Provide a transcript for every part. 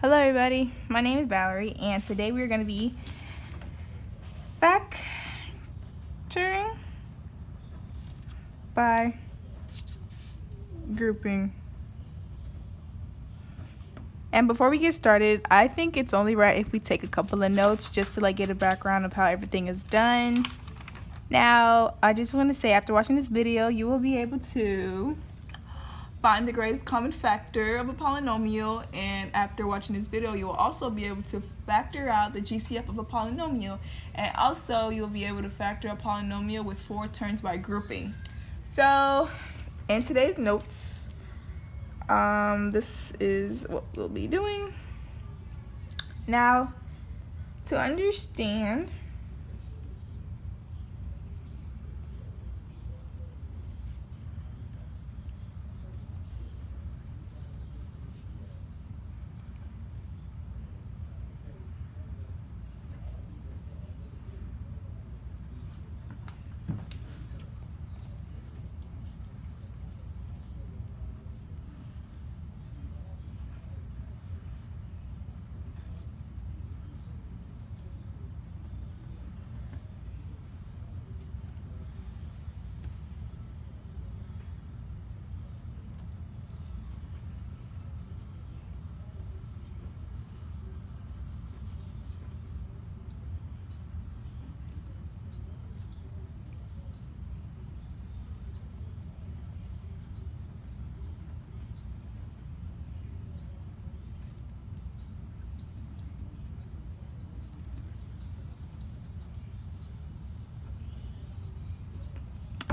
Hello everybody, my name is Valerie and today we're going to be factoring by grouping. And before we get started, I think it's only right if we take a couple of notes just to get a background of how everything is done. Now, I just want to say after watching this video, you will be able to find the greatest common factor of a polynomial, and after watching this video you will also be able to factor out the GCF of a polynomial, and also you'll be able to factor a polynomial with 4 terms by grouping. So in today's notes, this is what we'll be doing. Now, to understand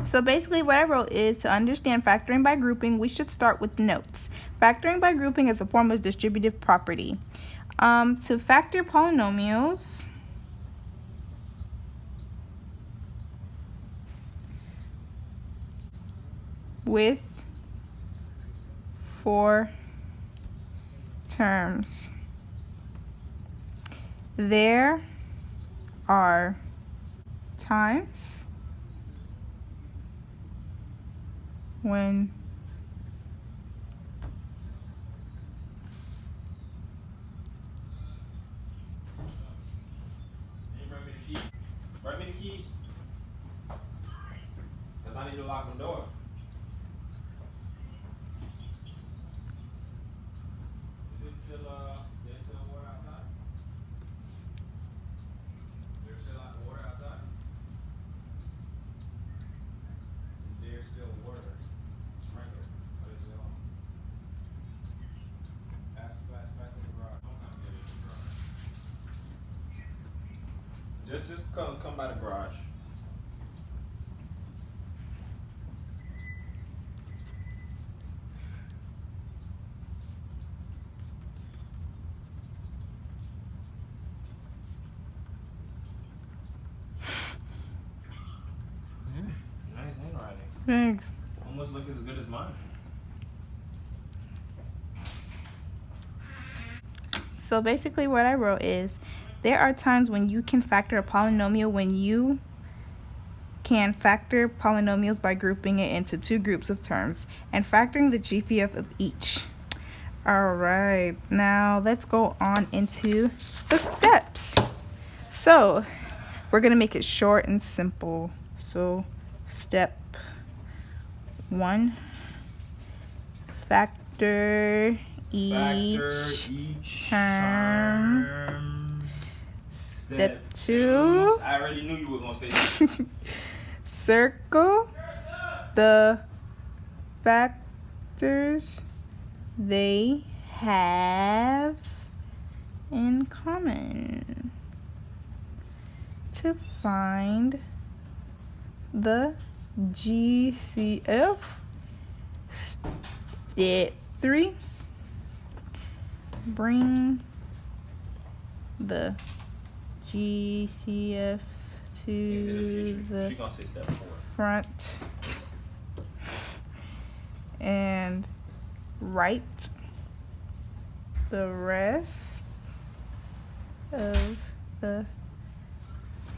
So basically what I wrote is, to understand factoring by grouping, we should start with notes. Factoring by grouping is a form of distributive property. To factor polynomials, with 4 terms, there are times when Bring me the keys. Because I need to lock the door. Is it still, there's still water outside? There's still water outside? Is there still water? Sprinkler. Or is it on? Pass in the garage. Don't come get it in the garage. Just come by the garage. Nice handwriting. Thanks. Almost look as good as mine. So basically what I wrote is, there are times when you can factor a polynomial when you can factor polynomials by grouping it into 2 groups of terms and factoring the GCF of each. Alright, now let's go on into the steps. So we're going to make it short and simple. So step 1, factor each term. Step 2, I already knew you were going to say that. circle the factors they have in common to find the GCF. Step 3, bring the GCF to the She gonna say step 4. front and write the rest of the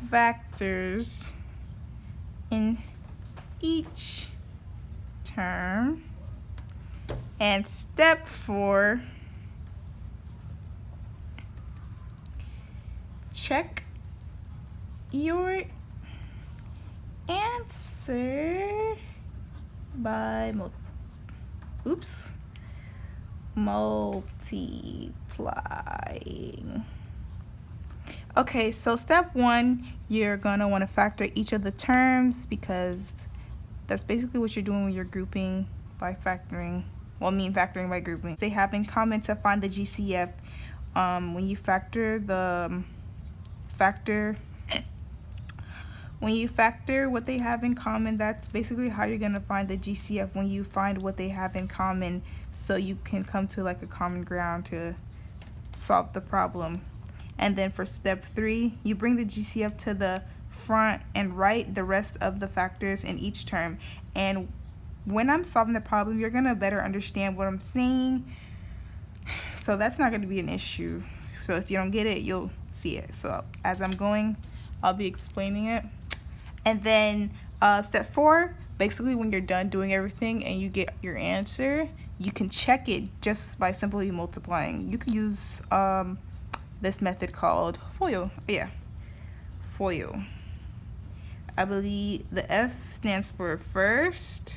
factors in each term. And step 4, check your answer by multiplying. Okay, so step 1, you're gonna want to factor each of the terms because that's basically what you're doing when you're grouping by factoring. Well, factoring by grouping. They have in common to find the GCF. When you factor what they have in common, that's basically how you're gonna find the GCF, when you find what they have in common, so you can come to like a common ground to solve the problem. And then for step 3, you bring the GCF to the front and write the rest of the factors in each term. And when I'm solving the problem, you're gonna better understand what I'm saying, so that's not going to be an issue. So if you don't get it, you'll see it. So as I'm going, I'll be explaining it. And then step 4, basically when you're done doing everything and you get your answer, you can check it just by simply multiplying. You can use this method called FOIL. FOIL. I believe the F stands for first,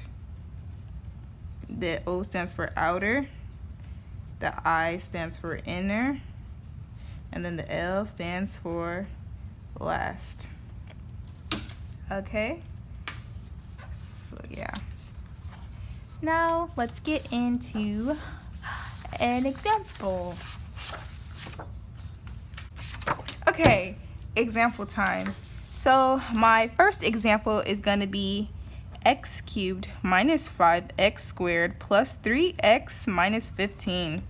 the O stands for outer, the I stands for inner, and then the L stands for last. Okay, so yeah. Now let's get into an example. Okay, example time. So my first example is gonna be x cubed minus 5x squared plus 3x minus 15.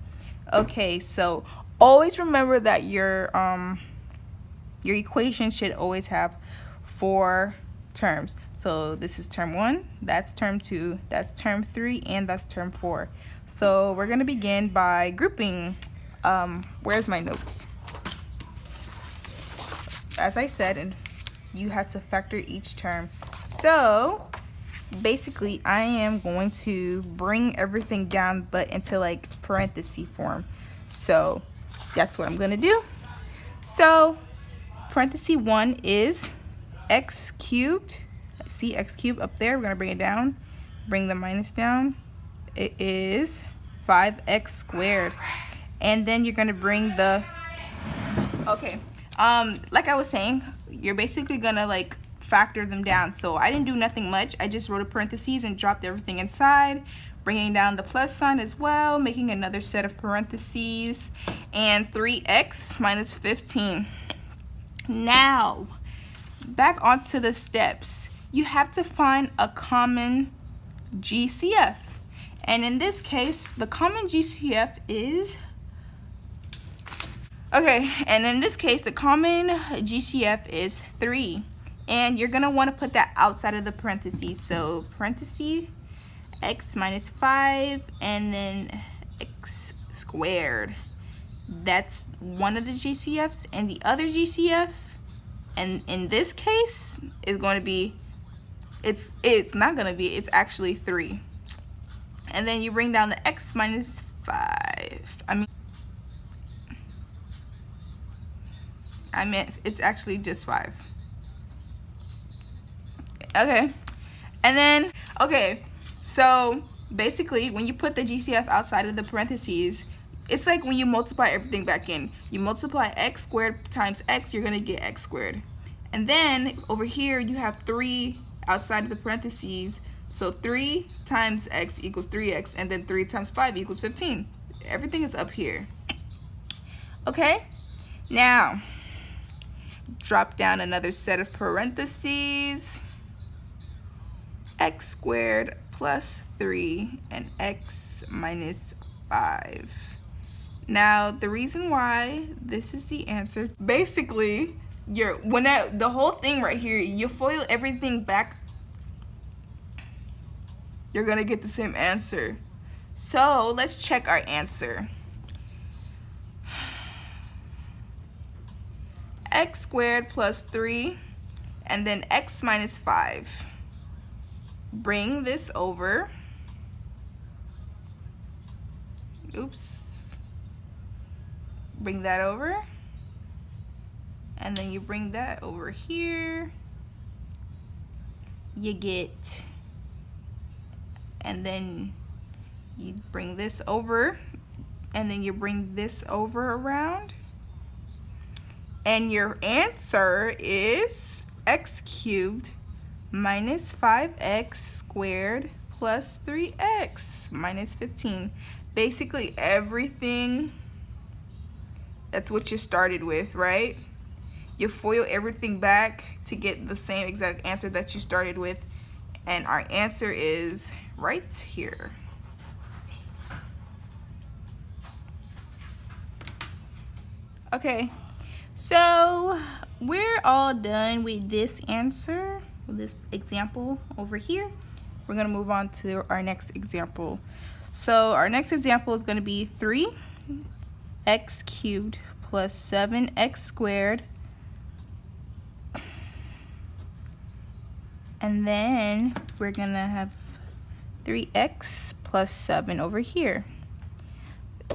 Okay, so always remember that your equation should always have 4 terms. So this is term 1, that's term 2, that's term 3, and that's term 4. So we're gonna begin by grouping. Where's my notes? As I said, and you have to factor each term. So basically I am going to bring everything down but into like parenthesis form. So that's what I'm gonna do. So parenthesis 1 is x cubed. See x cubed up there, we're gonna bring it down, bring the minus down. It is 5x squared. And then you're gonna bring the, okay, like I was saying, you're basically gonna like factor them down. So I didn't do nothing much. I just wrote a parentheses and dropped everything inside, bringing down the plus sign as well, making another set of parentheses, and 3x minus 15. Now back onto the steps. You have to find a common GCF, and in this case the common GCF is the common GCF is 3, and you're gonna want to put that outside of the parentheses. So parentheses x minus 5 and then x squared. That's one of the GCFs, and the other GCF, and in this case, is going to be, it's actually 3. And then you bring down the x minus 5. I meant it's actually just 5. Okay. And then, okay, so basically when you put the GCF outside of the parentheses, it's like when you multiply everything back in. You multiply x squared times x, you're gonna get x squared. And then over here you have 3 outside of the parentheses, so 3 times x equals 3x, and then 3 times 5 equals 15. Everything is up here. Okay, now drop down another set of parentheses, x squared plus 3 and x minus 5. Now the reason why this is the answer, basically the whole thing right here, you FOIL everything back, you're gonna get the same answer. So let's check our answer. X squared plus 3 and then x minus 5. Bring this over. Oops. Bring that over. and then you bring that over here, you get, and then you bring this over, and then you bring this over around, and your answer is x cubed minus 5x squared plus 3x minus 15. Basically everything, that's what you started with, right? You FOIL everything back to get the same exact answer that you started with, and our answer is right here. Okay, so we're all done with this answer, with this example over here. We're gonna move on to our next example. So our next example is gonna be 3x cubed plus 7x squared, and then we're gonna have 3x plus 7 over here.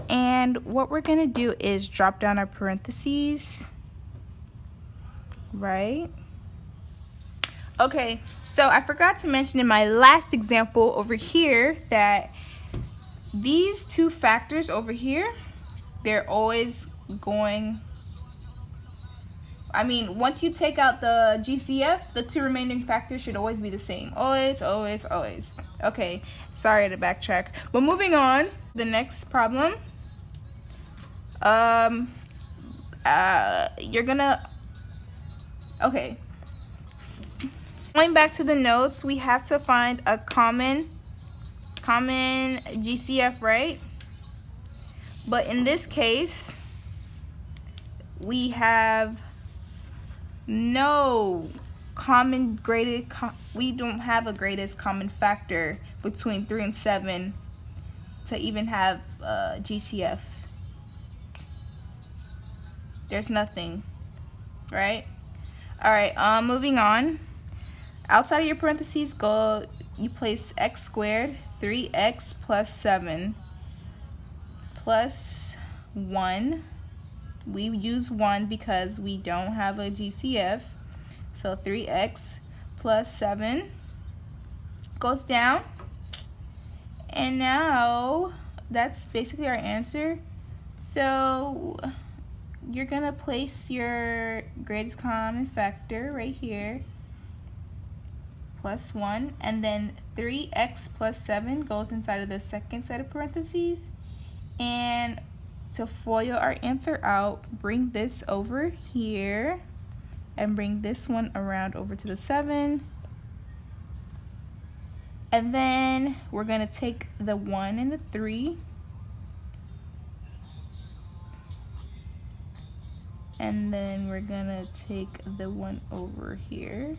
And what we're gonna do is drop down our parentheses, right? Okay, so I forgot to mention in my last example over here that these two factors over here, they're always going, I mean, once you take out the GCF, the two remaining factors should always be the same. Always, always, always. Okay, sorry to backtrack. But moving on, the next problem. You're gonna, okay. Going back to the notes, we have to find a common GCF, right? But in this case, we have no common graded, we don't have a greatest common factor between 3 and 7 to even have GCF. There's nothing, right? All right, moving on. Outside of your parentheses, you place x squared, 3x plus 7 plus 1. We use 1 because we don't have a GCF. So 3x plus 7 goes down. And now that's basically our answer. So you're gonna place your greatest common factor right here, plus 1, and then 3x plus 7 goes inside of the second set of parentheses. And to FOIL our answer out, bring this over here and bring this one around over to the 7. And then we're going to take the 1 and the 3 and then we're going to take the 1 over here.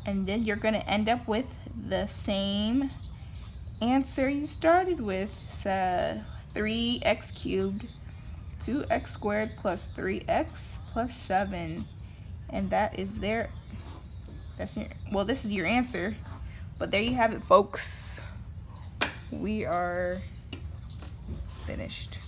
And then you're going to end up with the same answer you started with. So 3x cubed, 2x squared plus 3x plus 7. And that is there. That's your, well, this is your answer. But there you have it, folks. We are finished.